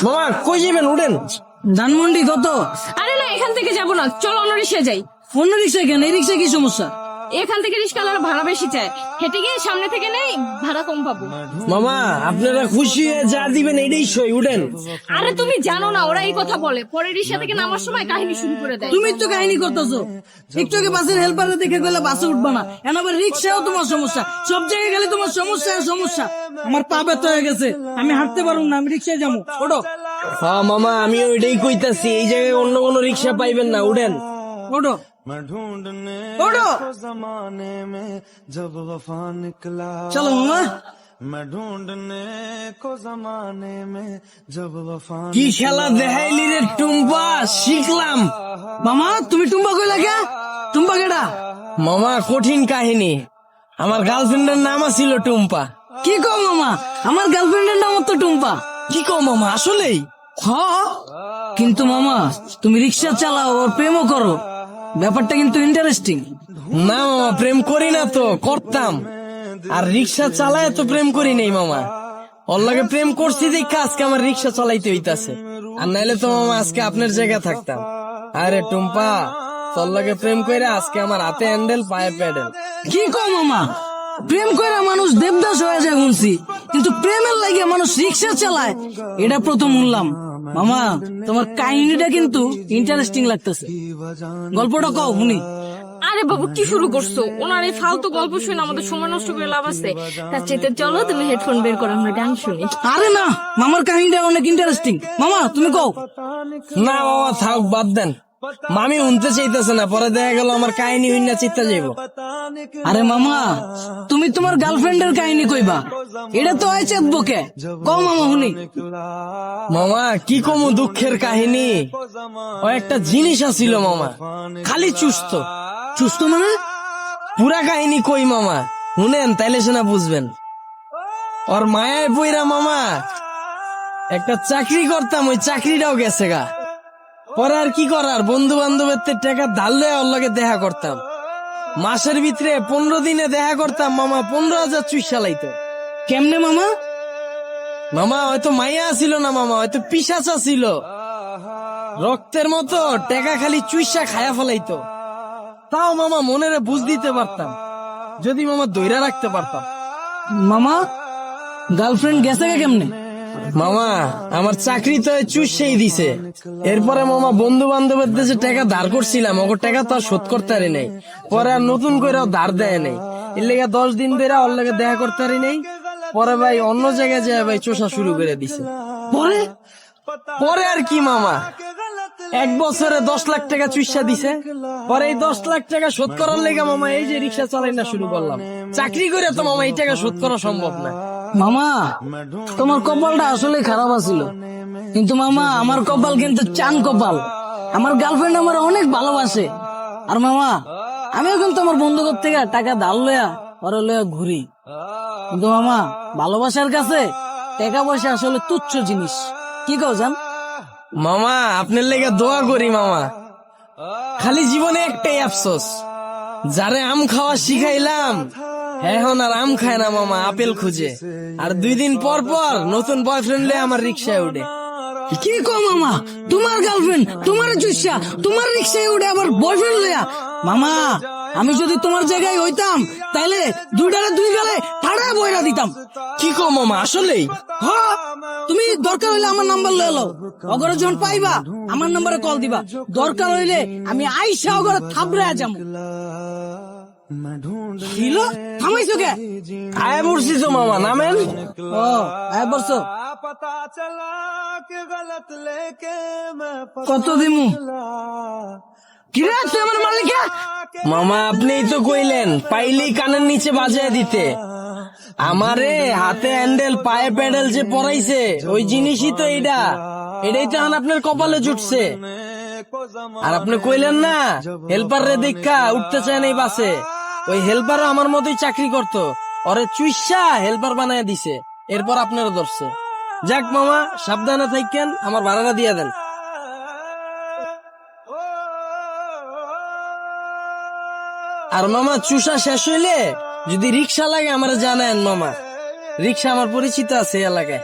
মামা কই যাবেন? উঠেন। ধানমন্ডি কত? আরে না, এখান থেকে যাবো না, চলো অন্য রিক্সায় যাই। অন্য রিক্সায় কেন? এই রিক্সায় কি সমস্যা? এখান থেকে রিক্সাওয়ালারা ভাড়া বেশি চায়, হেঁটে গিয়ে সামনে থেকে নেই, ভাড়া কম পাবো। মামা আপনারা খুশি হয়ে যা দিবেন এটাই সই, উঠেন। আরে তুমি জানো না, ওরা এই কথা বলে, পরে রিক্সা থেকে নামার সময় কাহিনী শুরু করে দেয়। তুমি তো কাহিনী করতেছো। একটু আগে বাসের হেল্পারে দেখে গেলে বাসে উঠবা না, এখন আবার রিক্সাও তোমার সমস্যা, সব জায়গায় গেলে তোমার সমস্যা আর সমস্যা। আমার পা ব্যথা হয়ে গেছে, আমি হাঁটতে পারবো না, আমি রিক্সায় যাবো। ওঠো হ্যাঁ মামা, আমি ওইটাই কইতাছি, এই জায়গায় অন্য কোনো রিক্সা পাইবেন না, উঠেন। ওঠো मैं ढूंढने ओढ़ो। को जमाने में जब वफा निकला, চলো মামা। मैं ढूंढने को जमाने में जब वफा কি খেলা দেখাইলি রে টুম্পা, শিখলাম। মামা তুমি টুম্বা কইলা কে? টুম্বা কেডা? মামা কঠিন কাহিনী, আমার গার্লফ্রেন্ডের নাম ছিল টুম্পা। কি কও মামা? আমার গার্লফ্রেন্ডের নাম তো টুম্পা। কি কও মামা, আসলেই? হ্যাঁ, কিন্তু মামা তুমি রিক্সা চালাও আর প্রেমও করো, ব্যাপারটা কিন্তু ইন্টারেস্টিং। না মামা, প্রেম করি না তো, করতাম। আর রিক্সা চালায় তো প্রেম করি নাই মামা, ওর লাগে প্রেম করছি দেখে আজকে আমার রিক্সা চালাইতে হইতাছে, আর নাইলে তো মামা আজকে আপনার জায়গা থাকতাম। আরে টুম্পা, তোর লাগে প্রেম কইরা আজকে আমার হাতে হ্যান্ডেল পায়ে প্যাডেল। কি কও মামা? প্রেম করে মানুষ দেবদাস হয়ে যায় শুনছি, কিন্তু প্রেমের লাগে মানুষ রিক্সা চালায় এটা প্রথম শুনলাম। মামা তোমার কাহিনীটা কিন্তু ইন্টারেস্টিং লাগতেছে, গল্পটা কও শুনি। আরে বাবু কি শুরু করছো? ওনার এই ফালতু গল্প শুনে আমাদের সময় নষ্ট করে লাভ আছে? তার চাইতে চলো তুমি হেডফোন বের করো, আমরা গান শুনি। আরে না, মামার কাহিনীটা অনেক ইন্টারেস্টিং, মামা তুমি কও। না মামা থাক, বাদ দেন, মামি শুনতে চাইতেছে না, পরে দেখা গেল আমার কাহিনী হইনা চিত্তা যাইব। আরে মামা তুমি তোমার গার্লফ্রেন্ডের কাহিনী কইবা, এটা তো হয় চেতবকে, কও মামা শুনি। মামা কি কমু দুঃখের কাহিনী, ও একটা জিনিস আছিল মামা, খালি চুস্ত। সুস্থ মানে? পুরা কাহিনী কই মামা, শুনেন তাইলে সেনা বুঝবেন। ওর মায়ায় পইরা মামা একটা চাকরি করতাম, ওই চাকরিটাও গেছে গা। পরে আর কি করার, বন্ধু বান্ধবের টাকা ধার লয়ে ওর লগে দেখা করতাম। মাসের ভিতরে 15 দিনে দেখা করতাম মামা, 15,000 চুইসা লাইতো। কেমনে মামা? মামা হয়তো মাইয়া ছিল না মামা, হয়তো পিশাচা ছিল, রক্তের মতো টাকা খালি চুইসা খায়া ফেলাইতো। তাও মামা মনেরে বুঝ দিতে পারতাম, যদি মামা দইরা রাখতে পারতাম। মামা গার্লফ্রেন্ড গেছে কে কেমনে? মামা আমার চাকরি তো চুষেই দিছে। এরপরে মামা বন্ধু বান্ধবের যে টাকা ধার করছিলাম, ওর টাকা তো আর শোধ করতে পারি নাই। পরে আর নতুন করে ধার দেয় নাই, এর লেগে 10 দিন ধরে ওর লগে দেখা করতে পারি নাই। পরে ভাই অন্য জায়গায় যায় ভাই চোষা শুরু করে দিছে। পরে পরে আর কি মামা, 1 বছরে 10 লাখ টাকা চুইসা দিছে। পরে এই 10 লাখ টাকা শোধ করার লেগে মামা এই যে রিক্সা চালাই না শুরু করলাম। চাকরি করে তো মামা এই টাকা শোধ করা সম্ভব না। মামা তোমার কপালটা আসলে খারাপ আছিল, কিন্তু মামা আমার কপাল কিন্তু চান কপাল। আমার গার্লফ্রেন্ড আমার অনেক ভালোবাসে, আর মামা আমিও কিন্তু আমার বন্ধুদের থেকে টাকা ধার লয়া পরে লয়া ঘুরি। কিন্তু মামা ভালোবাসার কাছে টাকা পয়সা আসলে তুচ্ছ জিনিস, কি কও জান? মামা আপনার লেগে দোয়া করি মামা, খালি জীবনে একটাই আফসোস, যারে আম খাওয়া শিখাইলাম এখন আর আম খায় না মামা, আপেল খুঁজে। আর 2 দিন পর পর নতুন বয়ফ্রেন্ড লে আমার রিক্সায় উঠে। কি কও মামা? তোমার গার্লফ্রেন্ড তোমার চুষা তোমার রিক্সায় উঠে আবার বয়ফ্রেন্ড লয়া? মামা আমি যদি তোমার জায়গায় হইতাম তাইলে 2টারে 2 গালে ঠাড়া বইরা দিতাম। কি কো মামা, আসলেই? হ্যাঁ, তুমি দরকার হইলে আমার নাম্বার লয়ে লও, অগরে যখন পাইবা আমার নাম্বারে কল দিবা, দরকার হইলে আমি আইসা অগরে থাবড়ে যাবো। ছিল থামাইছো কে? আয় পড়ছি তো মামা, নামেন। ও আয় বলছো, पता चला कि गलत लेके मैं কত দিমু? কিরে তুই আমার মালিকা? মামা আপনিই তো কইলেন পাইলেই কানের নিচে বাজায় দিতে। আমারে হাতে হ্যান্ডেল পায়ে প্যাডেল যে পরাইছে ওই জিনিসই তো এইটা, এটাই তো এখন আপনার কপালে জুটছে। আর আপনি কইলেন না হেল্পার রে দেখা উঠতে চায় না এই বাসে, ওই হেল্পারও আমার মতোই চাকরি করতো, ওরে চুইসা হেল্পার বানায় দিছে, এরপর আপনারও ধরছে। যাক মামা সাবধানে থাকেন, আমার ভাড়াটা দিয়ে দেন। আর মামা চুষা শেষ হইলে যদি রিক্সা লাগে আমার জানেন মামা, রিক্সা আমার পরিচিত আছে এলাকায়।